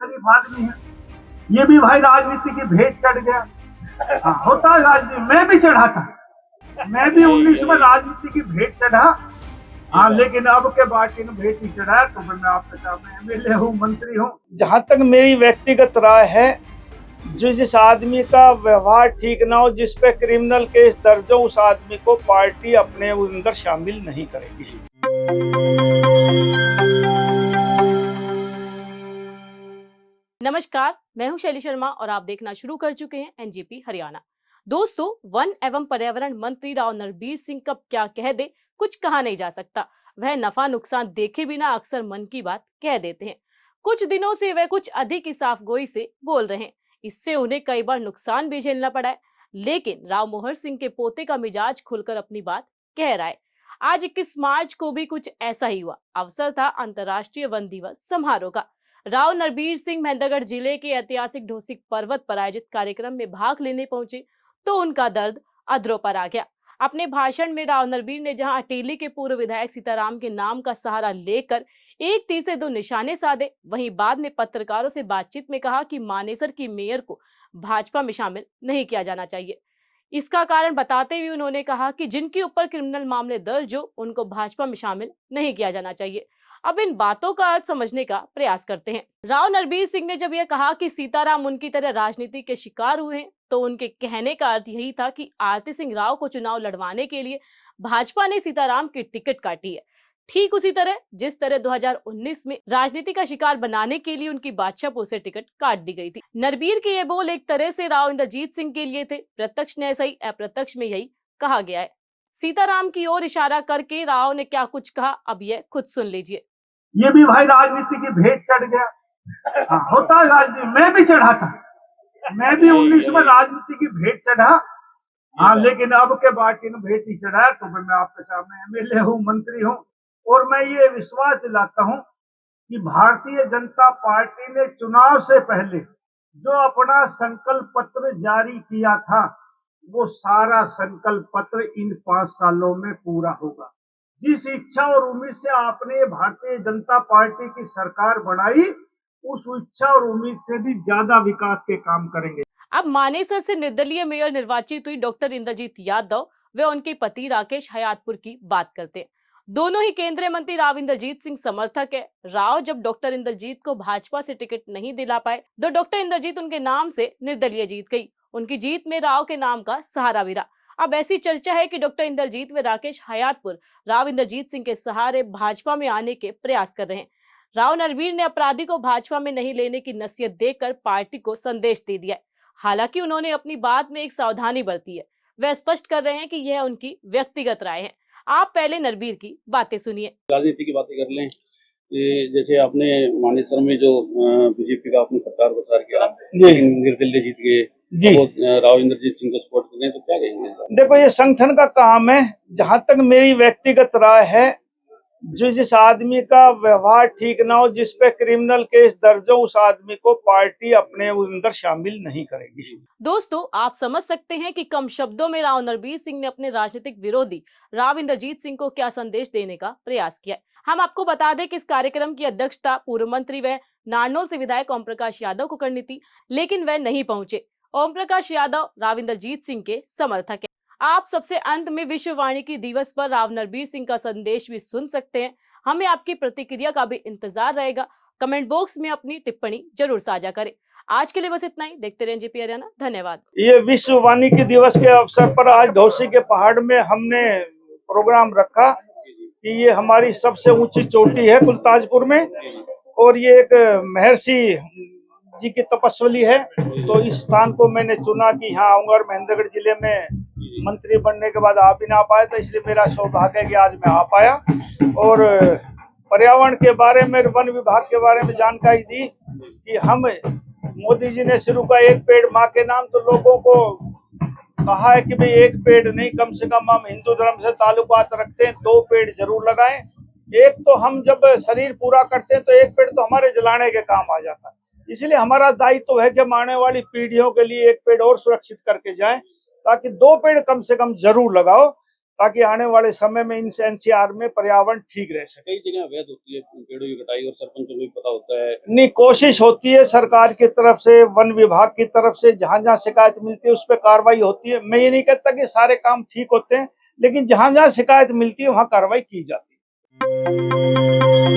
शरीफ आदमी है, ये भी भाई राजनीति की भेंट चढ़ गया। हाँ, होता है राजनीति, मैं भी चढ़ा था, मैं भी 19 में राजनीति की भेंट चढ़ा। हाँ, लेकिन अब के पार्टी ने भेंट नहीं चढ़ाया, तो फिर मैं आपके सामने एमएलए हूँ, मंत्री हूँ। जहां तक मेरी व्यक्तिगत राय है, जिस आदमी का व्यवहार ठीक ना हो, जिस पे क्रिमिनल केस दर्ज हो, उस आदमी को पार्टी अपने अंदर शामिल नहीं करेगी। नमस्कार, मैं हूं शैली शर्मा और आप देखना शुरू कर चुके हैं एनजीपी हरियाणा। दोस्तों, वन एवं पर्यावरण मंत्री राव नरबीर सिंह कब क्या कह दे, कुछ कहा नहीं जा सकता। वह नफा नुकसान देखे बिना अक्सर मन की बात कह देते हैं। कुछ दिनों से वह कुछ अधिक ही साफगोई से बोल रहे हैं। इससे उन्हें कई बार नुकसान भी झेलना पड़ा है, लेकिन राव मोहर सिंह के पोते का मिजाज खुलकर अपनी बात कह रहा है। आज 21 मार्च को भी कुछ ऐसा ही हुआ। अवसर था अंतर्राष्ट्रीय वन दिवस समारोह का। राव नरबीर सिंह मेहंदगढ़ जिले के ऐतिहासिक ढोसिक पर्वत पर आयोजित कार्यक्रम में भाग लेने पहुंचे तो उनका दर्द अधरों पर आ गया। अपने भाषण में राव नरबीर ने जहां अटेली के पूर्व विधायक सीताराम के नाम का सहारा लेकर एक तीर से दो निशाने साधे, वहीं बाद में पत्रकारों से बातचीत में कहा कि मानेसर की मेयर को भाजपा में शामिल नहीं किया जाना चाहिए। इसका कारण बताते हुए उन्होंने कहा कि जिनके ऊपर क्रिमिनल मामले दर्ज हो, उनको भाजपा में शामिल नहीं किया जाना चाहिए। अब इन बातों का अर्थ समझने का प्रयास करते हैं। राव नरबीर सिंह ने जब यह कहा कि सीताराम उनकी तरह राजनीति के शिकार हुए हैं, तो उनके कहने का अर्थ यही था कि आरती सिंह राव को चुनाव लड़वाने के लिए भाजपा ने सीताराम की टिकट काटी है। ठीक उसी तरह जिस तरह 2019 में राजनीति का शिकार बनाने के लिए उनकी बादशाहपुर से टिकट काट दी गई थी। नरबीर के ये बोल एक तरह से राव इंद्रजीत सिंह के लिए थे। प्रत्यक्ष ने सही, अप्रत्यक्ष में यही कहा गया है। सीताराम की ओर इशारा करके राव ने क्या कुछ कहा, अब यह खुद सुन लीजिए। ये भी भाई राजनीति की भेंट चढ़ गया। हाँ, होता है राजनीति, मैं भी चढ़ा था, मैं भी 19 में राजनीति की भेंट चढ़ा। हाँ, लेकिन अब के पार्टी ने भेंट नहीं चढ़ाया, तो फिर मैं आपके सामने एमएलए हूँ, मंत्री हूँ। और मैं ये विश्वास दिलाता हूँ कि भारतीय जनता पार्टी ने चुनाव से पहले जो अपना संकल्प पत्र जारी किया था, वो सारा संकल्प पत्र इन 5 सालों में पूरा होगा। जिस इच्छा और उम्मीद से आपने भारतीय जनता पार्टी की सरकार बनाई, उस इच्छा और उम्मीद से भी ज्यादा विकास के काम करेंगे। अब मानेसर से निर्दलीय मेयर निर्वाचित हुई डॉक्टर इंद्रजीत यादव व उनके पति राकेश हयातपुर की बात करते हैं। दोनों ही केंद्रीय मंत्री राव इंद्रजीत सिंह समर्थक है। राव जब डॉक्टर इंद्रजीत को भाजपा से टिकट नहीं दिला पाए, तो डॉक्टर इंद्रजीत उनके नाम से निर्दलीय जीत गई। उनकी जीत में राव के नाम का सहारा भी रहा। अब ऐसी चर्चा है कि डॉक्टर इंद्रजीत व राकेश हयातपुर राव इंद्रजीत सिंह के सहारे भाजपा में आने के प्रयास कर रहे हैं। राव नरबीर ने अपराधी को भाजपा में नहीं लेने की नसीहत देकर पार्टी को संदेश दे दिया है। हालांकि उन्होंने अपनी बात में एक सावधानी बरती है। वह स्पष्ट कर रहे हैं कि यह उनकी व्यक्तिगत राय है। आप पहले नरबीर की बातें सुनिए। राजनीति की बातें कर लें, जैसे आपने मानेसर में जो बीजेपी का आपने प्रचार प्रसार किया, निर्दलीय जीत गए जी, राव इंद्रजीत सिंह को सपोर्ट कर रहे हैं, तो क्या कहेंगे? देखो, ये संगठन का काम है। जहां तक मेरी व्यक्तिगत राय है, जिस आदमी का व्यवहार ठीक ना हो, जिस पे क्रिमिनल केस दर्ज हो, उस आदमी को पार्टी अपने अंदर शामिल नहीं करेगी। दोस्तों, आप समझ सकते हैं कि कम शब्दों में राव नरबीर सिंह ने अपने राजनीतिक विरोधी राव इंद्रजीत सिंह को क्या संदेश देने का प्रयास किया। हम आपको बता दें कि इस कार्यक्रम की अध्यक्षता पूर्व मंत्री व नारनौल से विधायक ओम प्रकाश यादव को करनी थी, लेकिन वह नहीं पहुंचे। ओम प्रकाश यादव राव इंद्रजीत सिंह के समर्थक है। आप सबसे अंत में विश्व वानिकी दिवस पर राव नरबीर सिंह का संदेश भी सुन सकते हैं। हमें आपकी प्रतिक्रिया का भी इंतजार रहेगा। कमेंट बॉक्स में अपनी टिप्पणी जरूर साझा करें। आज के लिए बस इतना ही। देखते रहें एनजीपी हरियाणा। धन्यवाद। ये विश्व वानिकी दिवस के अवसर पर आज ढोसी के पहाड़ में हमने प्रोग्राम रखा कि ये हमारी सबसे ऊंची चोटी है कुलताजपुर में, और ये एक महर्षि जी की तपस्वी है। तो इस स्थान को मैंने चुना कि यहाँ आऊंगा, और महेंद्रगढ़ जिले में मंत्री बनने के बाद आ भी ना पाया, तो इसलिए मेरा सौभाग्य है कि आज मैं आ पाया और पर्यावरण के बारे में, वन विभाग के बारे में जानकारी दी कि हम मोदी जी ने शुरू का एक पेड़ माँ के नाम, तो लोगों को कहा है कि भाई एक पेड़ नहीं, कम से कम हम हिंदू धर्म से ताल्लुकात रखते हैं, 2 पेड़ जरूर लगाएं। एक तो हम जब शरीर पूरा करते हैं, तो एक पेड़ तो हमारे जलाने के काम आ जाता है। इसलिए हमारा दायित्व है कि हम आने वाली पीढ़ियों के लिए एक पेड़ और सुरक्षित करके जाएं, ताकि 2 पेड़ कम से कम जरूर लगाओ, ताकि आने वाले समय में इन एनसीआर में पर्यावरण ठीक रह सके। कई जगह अवैध होती है पेड़ों की कटाई और सरपंचों को भी पता होता है। नहीं, कोशिश होती है सरकार की तरफ से, वन विभाग की तरफ से, जहां जहां शिकायत मिलती है उस पर कार्रवाई होती है। मैं ये नहीं कहता कि सारे काम ठीक होते हैं, लेकिन जहां जहां शिकायत मिलती है वहां कार्रवाई की जाती है।